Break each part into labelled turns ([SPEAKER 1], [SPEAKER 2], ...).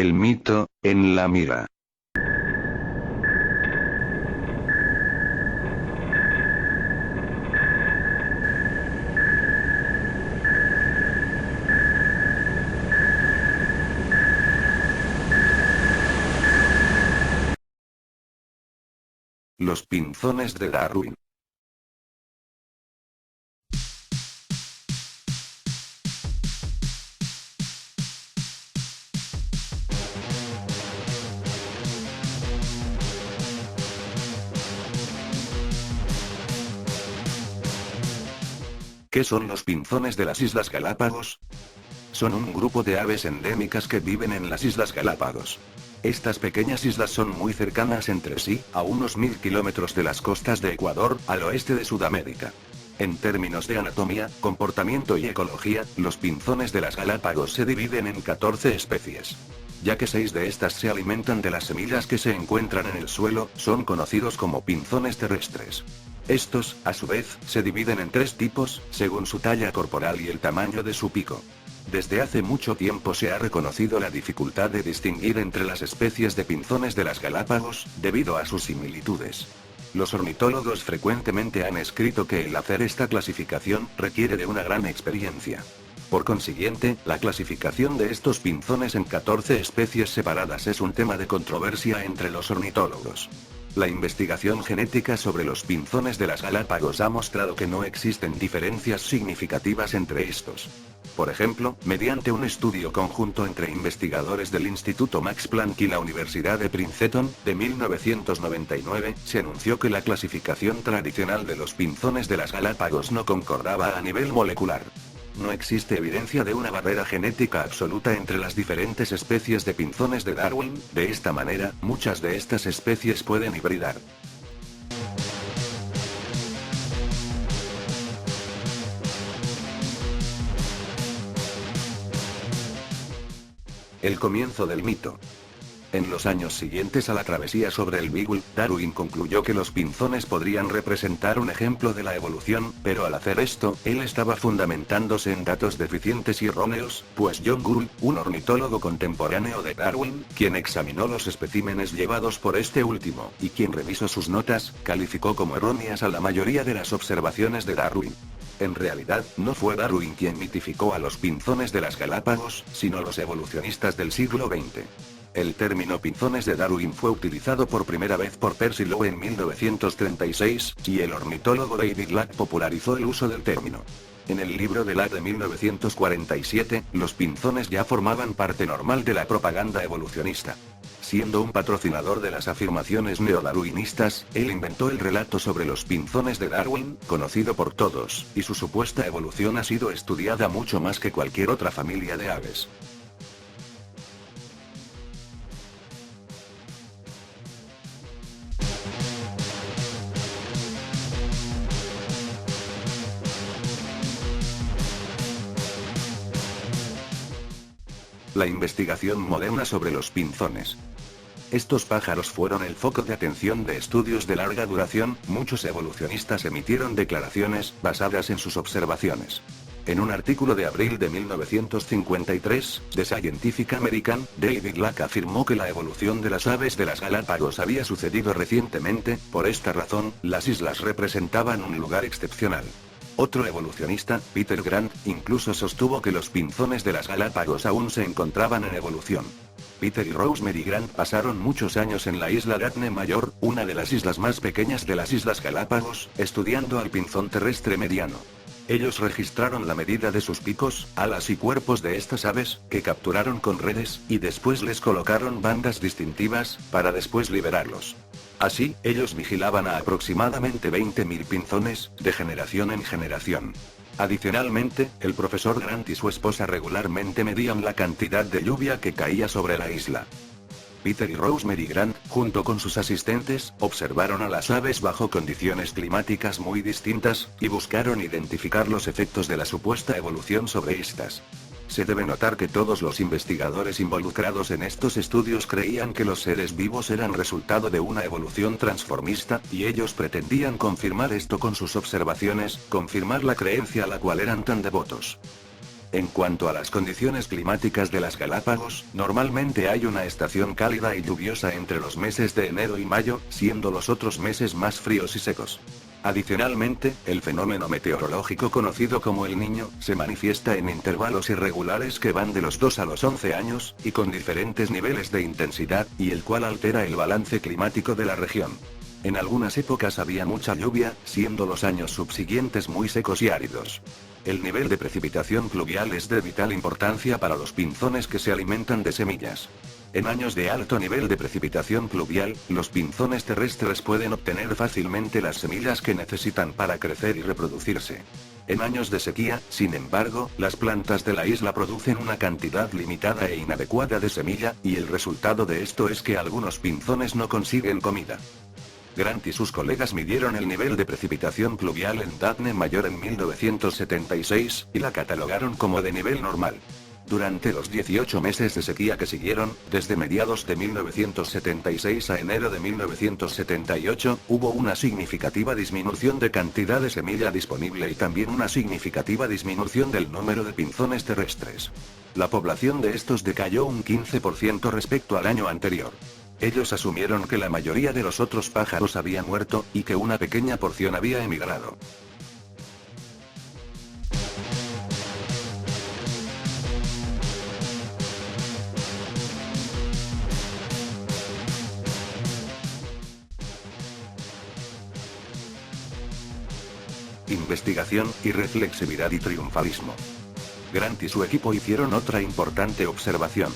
[SPEAKER 1] El mito, en la mira. Los pinzones de Darwin. ¿Qué son los pinzones de las Islas Galápagos? Son un grupo de aves endémicas que viven en las Islas Galápagos. Estas pequeñas islas son muy cercanas entre sí, a unos 1000 kilómetros de las costas de Ecuador, al oeste de Sudamérica. En términos de anatomía, comportamiento y ecología, los pinzones de las Galápagos se dividen en 14 especies. Ya que 6 de estas se alimentan de las semillas que se encuentran en el suelo, son conocidos como pinzones terrestres. Estos, a su vez, se dividen en 3 tipos, según su talla corporal y el tamaño de su pico. Desde hace mucho tiempo se ha reconocido la dificultad de distinguir entre las especies de pinzones de las Galápagos, debido a sus similitudes. Los ornitólogos frecuentemente han escrito que el hacer esta clasificación requiere de una gran experiencia. Por consiguiente, la clasificación de estos pinzones en 14 especies separadas es un tema de controversia entre los ornitólogos. La investigación genética sobre los pinzones de las Galápagos ha mostrado que no existen diferencias significativas entre estos. Por ejemplo, mediante un estudio conjunto entre investigadores del Instituto Max Planck y la Universidad de Princeton, de 1999, se anunció que la clasificación tradicional de los pinzones de las Galápagos no concordaba a nivel molecular. No existe evidencia de una barrera genética absoluta entre las diferentes especies de pinzones de Darwin, de esta manera, muchas de estas especies pueden hibridar. El comienzo del mito. En los años siguientes a la travesía sobre el Beagle, Darwin concluyó que los pinzones podrían representar un ejemplo de la evolución, pero al hacer esto, él estaba fundamentándose en datos deficientes y erróneos, pues John Gould, un ornitólogo contemporáneo de Darwin, quien examinó los especímenes llevados por este último, y quien revisó sus notas, calificó como erróneas a la mayoría de las observaciones de Darwin. En realidad, no fue Darwin quien mitificó a los pinzones de las Galápagos, sino los evolucionistas del siglo XX. El término pinzones de Darwin fue utilizado por primera vez por Percy Lowe en 1936, y el ornitólogo David Lack popularizó el uso del término. En el libro de Lack de 1947, los pinzones ya formaban parte normal de la propaganda evolucionista. Siendo un patrocinador de las afirmaciones neodarwinistas, él inventó el relato sobre los pinzones de Darwin, conocido por todos, y su supuesta evolución ha sido estudiada mucho más que cualquier otra familia de aves. La investigación moderna sobre los pinzones. Estos pájaros fueron el foco de atención de estudios de larga duración. Muchos evolucionistas emitieron declaraciones basadas en sus observaciones. En un artículo de abril de 1953, de Scientific American, David Lack afirmó que la evolución de las aves de las Galápagos había sucedido recientemente. Por esta razón, las islas representaban un lugar excepcional. Otro evolucionista, Peter Grant, incluso sostuvo que los pinzones de las Galápagos aún se encontraban en evolución. Peter y Rosemary Grant pasaron muchos años en la isla Gatne Mayor, una de las islas más pequeñas de las Islas Galápagos, estudiando al pinzón terrestre mediano. Ellos registraron la medida de sus picos, alas y cuerpos de estas aves, que capturaron con redes, y después les colocaron bandas distintivas, para después liberarlos. Así, ellos vigilaban a aproximadamente 20.000 pinzones, de generación en generación. Adicionalmente, el profesor Grant y su esposa regularmente medían la cantidad de lluvia que caía sobre la isla. Peter y Rosemary Grant, junto con sus asistentes, observaron a las aves bajo condiciones climáticas muy distintas, y buscaron identificar los efectos de la supuesta evolución sobre estas. Se debe notar que todos los investigadores involucrados en estos estudios creían que los seres vivos eran resultado de una evolución transformista, y ellos pretendían confirmar esto con sus observaciones, confirmar la creencia a la cual eran tan devotos. En cuanto a las condiciones climáticas de las Galápagos, normalmente hay una estación cálida y lluviosa entre los meses de enero y mayo, siendo los otros meses más fríos y secos. Adicionalmente, el fenómeno meteorológico conocido como el Niño, se manifiesta en intervalos irregulares que van de los 2 a los 11 años, y con diferentes niveles de intensidad, y el cual altera el balance climático de la región. En algunas épocas había mucha lluvia, siendo los años subsiguientes muy secos y áridos. El nivel de precipitación pluvial es de vital importancia para los pinzones que se alimentan de semillas. En años de alto nivel de precipitación pluvial, los pinzones terrestres pueden obtener fácilmente las semillas que necesitan para crecer y reproducirse. En años de sequía, sin embargo, las plantas de la isla producen una cantidad limitada e inadecuada de semilla, y el resultado de esto es que algunos pinzones no consiguen comida. Grant y sus colegas midieron el nivel de precipitación pluvial en Daphne Mayor en 1976, y la catalogaron como de nivel normal. Durante los 18 meses de sequía que siguieron, desde mediados de 1976 a enero de 1978, hubo una significativa disminución de cantidad de semilla disponible y también una significativa disminución del número de pinzones terrestres. La población de estos decayó un 15% respecto al año anterior. Ellos asumieron que la mayoría de los otros pájaros había muerto, y que una pequeña porción había emigrado. Investigación, irreflexividad y triunfalismo. Grant y su equipo hicieron otra importante observación.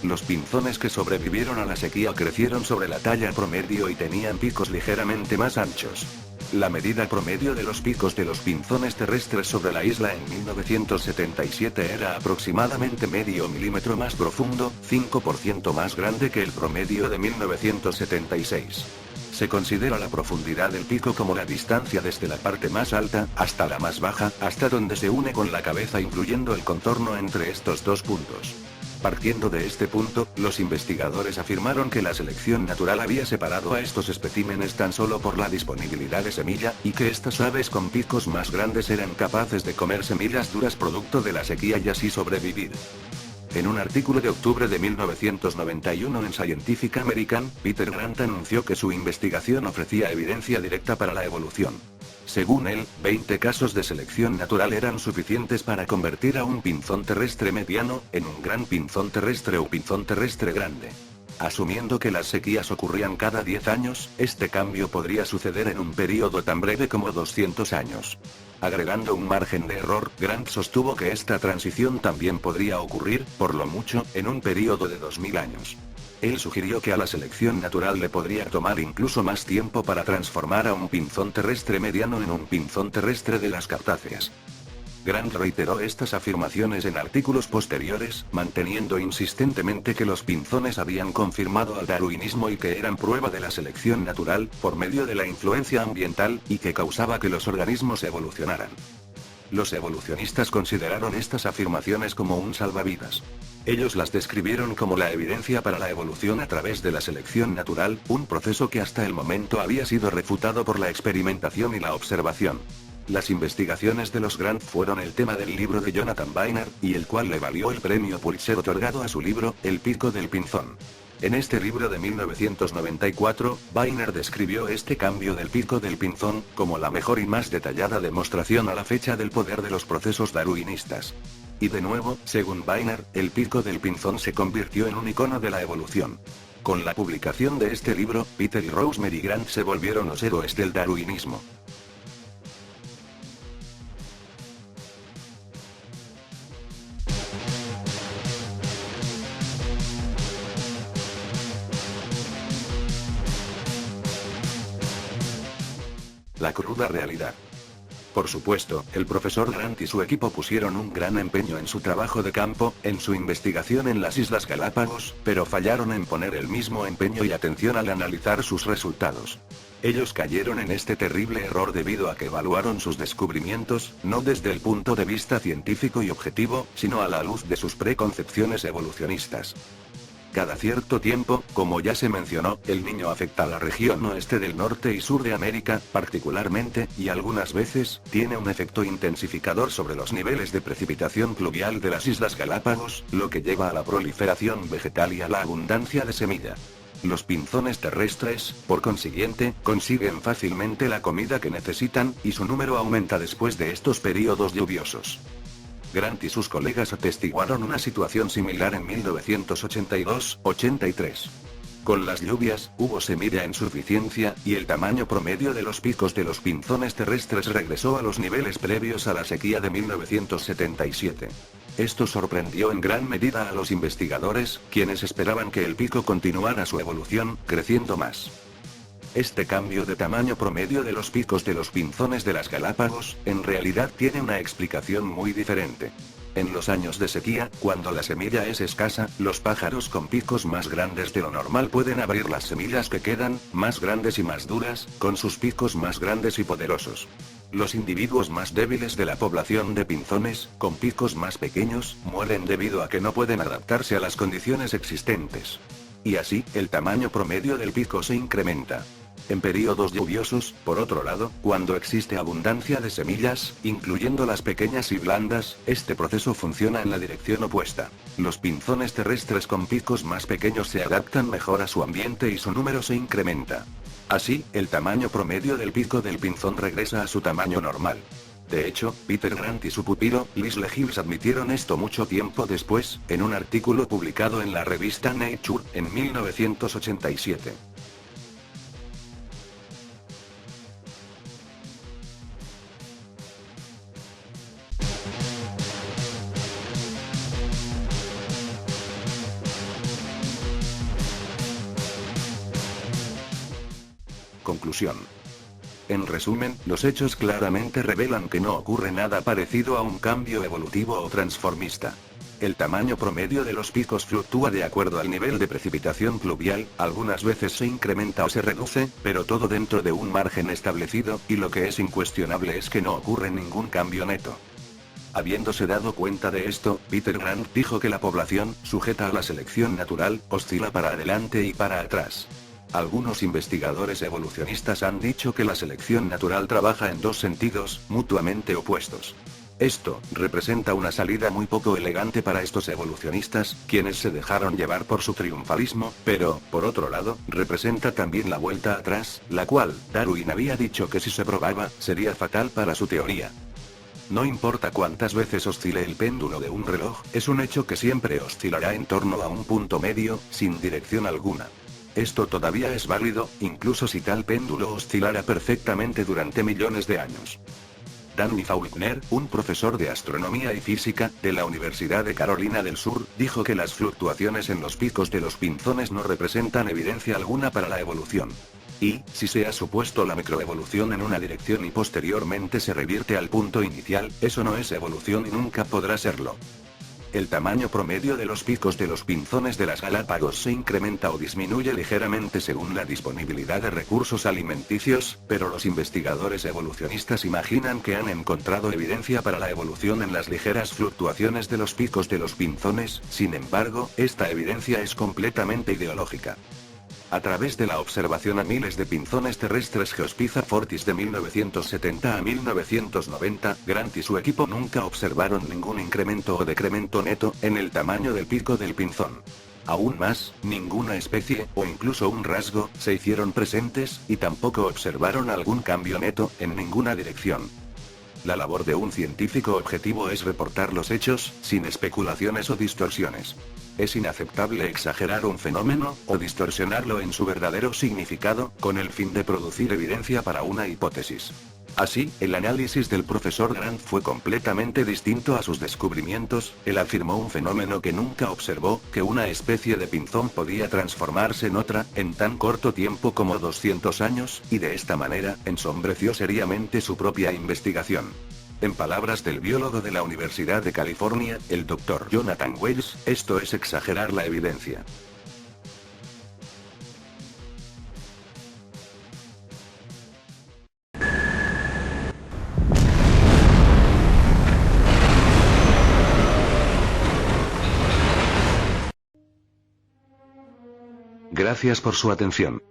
[SPEAKER 1] Los pinzones que sobrevivieron a la sequía crecieron sobre la talla promedio y tenían picos ligeramente más anchos. La medida promedio de los picos de los pinzones terrestres sobre la isla en 1977 era aproximadamente medio milímetro más profundo, 5% más grande que el promedio de 1976. Se considera la profundidad del pico como la distancia desde la parte más alta, hasta la más baja, hasta donde se une con la cabeza incluyendo el contorno entre estos dos puntos. Partiendo de este punto, los investigadores afirmaron que la selección natural había separado a estos especímenes tan solo por la disponibilidad de semilla, y que estas aves con picos más grandes eran capaces de comer semillas duras producto de la sequía y así sobrevivir. En un artículo de octubre de 1991 en Scientific American, Peter Grant anunció que su investigación ofrecía evidencia directa para la evolución. Según él, 20 casos de selección natural eran suficientes para convertir a un pinzón terrestre mediano en un gran pinzón terrestre o pinzón terrestre grande. Asumiendo que las sequías ocurrían cada 10 años, este cambio podría suceder en un período tan breve como 200 años. Agregando un margen de error, Grant sostuvo que esta transición también podría ocurrir, por lo mucho, en un período de 2000 años. Él sugirió que a la selección natural le podría tomar incluso más tiempo para transformar a un pinzón terrestre mediano en un pinzón terrestre de las Cartáceas. Grant reiteró estas afirmaciones en artículos posteriores, manteniendo insistentemente que los pinzones habían confirmado al darwinismo y que eran prueba de la selección natural, por medio de la influencia ambiental, y que causaba que los organismos evolucionaran. Los evolucionistas consideraron estas afirmaciones como un salvavidas. Ellos las describieron como la evidencia para la evolución a través de la selección natural, un proceso que hasta el momento había sido refutado por la experimentación y la observación. Las investigaciones de los Grant fueron el tema del libro de Jonathan Viner, y el cual le valió el premio Pulitzer otorgado a su libro, El pico del pinzón. En este libro de 1994, Viner describió este cambio del pico del pinzón, como la mejor y más detallada demostración a la fecha del poder de los procesos darwinistas. Y de nuevo, según Viner, el pico del pinzón se convirtió en un icono de la evolución. Con la publicación de este libro, Peter y Rosemary Grant se volvieron los héroes del darwinismo. La cruda realidad. Por supuesto, el profesor Grant y su equipo pusieron un gran empeño en su trabajo de campo, en su investigación en las Islas Galápagos, pero fallaron en poner el mismo empeño y atención al analizar sus resultados. Ellos cayeron en este terrible error debido a que evaluaron sus descubrimientos, no desde el punto de vista científico y objetivo, sino a la luz de sus preconcepciones evolucionistas. Cada cierto tiempo, como ya se mencionó, el niño afecta a la región oeste del norte y sur de América, particularmente, y algunas veces, tiene un efecto intensificador sobre los niveles de precipitación pluvial de las Islas Galápagos, lo que lleva a la proliferación vegetal y a la abundancia de semilla. Los pinzones terrestres, por consiguiente, consiguen fácilmente la comida que necesitan, y su número aumenta después de estos periodos lluviosos. Grant y sus colegas atestiguaron una situación similar en 1982-83. Con las lluvias, hubo semilla en suficiencia, y el tamaño promedio de los picos de los pinzones terrestres regresó a los niveles previos a la sequía de 1977. Esto sorprendió en gran medida a los investigadores, quienes esperaban que el pico continuara su evolución, creciendo más. Este cambio de tamaño promedio de los picos de los pinzones de las Galápagos, en realidad tiene una explicación muy diferente. En los años de sequía, cuando la semilla es escasa, los pájaros con picos más grandes de lo normal pueden abrir las semillas que quedan, más grandes y más duras, con sus picos más grandes y poderosos. Los individuos más débiles de la población de pinzones, con picos más pequeños, mueren debido a que no pueden adaptarse a las condiciones existentes. Y así, el tamaño promedio del pico se incrementa. En periodos lluviosos, por otro lado, cuando existe abundancia de semillas, incluyendo las pequeñas y blandas, este proceso funciona en la dirección opuesta. Los pinzones terrestres con picos más pequeños se adaptan mejor a su ambiente y su número se incrementa. Así, el tamaño promedio del pico del pinzón regresa a su tamaño normal. De hecho, Peter Grant y su pupilo, Leslie Hills admitieron esto mucho tiempo después, en un artículo publicado en la revista Nature, en 1987. Conclusión. En resumen, los hechos claramente revelan que no ocurre nada parecido a un cambio evolutivo o transformista. El tamaño promedio de los picos fluctúa de acuerdo al nivel de precipitación pluvial, algunas veces se incrementa o se reduce, pero todo dentro de un margen establecido, y lo que es incuestionable es que no ocurre ningún cambio neto. Habiéndose dado cuenta de esto, Peter Grant dijo que la población, sujeta a la selección natural, oscila para adelante y para atrás. Algunos investigadores evolucionistas han dicho que la selección natural trabaja en dos sentidos, mutuamente opuestos. Esto representa una salida muy poco elegante para estos evolucionistas, quienes se dejaron llevar por su triunfalismo, pero, por otro lado, representa también la vuelta atrás, la cual, Darwin había dicho que si se probaba, sería fatal para su teoría. No importa cuántas veces oscile el péndulo de un reloj, es un hecho que siempre oscilará en torno a un punto medio, sin dirección alguna. Esto todavía es válido, incluso si tal péndulo oscilara perfectamente durante millones de años. Danny Faulkner, un profesor de astronomía y física, de la Universidad de Carolina del Sur, dijo que las fluctuaciones en los picos de los pinzones no representan evidencia alguna para la evolución. Y, si se ha supuesto la microevolución en una dirección y posteriormente se revierte al punto inicial, eso no es evolución y nunca podrá serlo. El tamaño promedio de los picos de los pinzones de las Galápagos se incrementa o disminuye ligeramente según la disponibilidad de recursos alimenticios, pero los investigadores evolucionistas imaginan que han encontrado evidencia para la evolución en las ligeras fluctuaciones de los picos de los pinzones. Sin embargo, esta evidencia es completamente ideológica. A través de la observación a miles de pinzones terrestres Geospiza Fortis de 1970 a 1990, Grant y su equipo nunca observaron ningún incremento o decremento neto en el tamaño del pico del pinzón. Aún más, ninguna especie, o incluso un rasgo, se hicieron presentes, y tampoco observaron algún cambio neto, en ninguna dirección. La labor de un científico objetivo es reportar los hechos, sin especulaciones o distorsiones. Es inaceptable exagerar un fenómeno, o distorsionarlo en su verdadero significado, con el fin de producir evidencia para una hipótesis. Así, el análisis del profesor Grant fue completamente distinto a sus descubrimientos. Él afirmó un fenómeno que nunca observó, que una especie de pinzón podía transformarse en otra, en tan corto tiempo como 200 años, y de esta manera, ensombreció seriamente su propia investigación. En palabras del biólogo de la Universidad de California, el Dr. Jonathan Wells, esto es exagerar la evidencia. Gracias por su atención.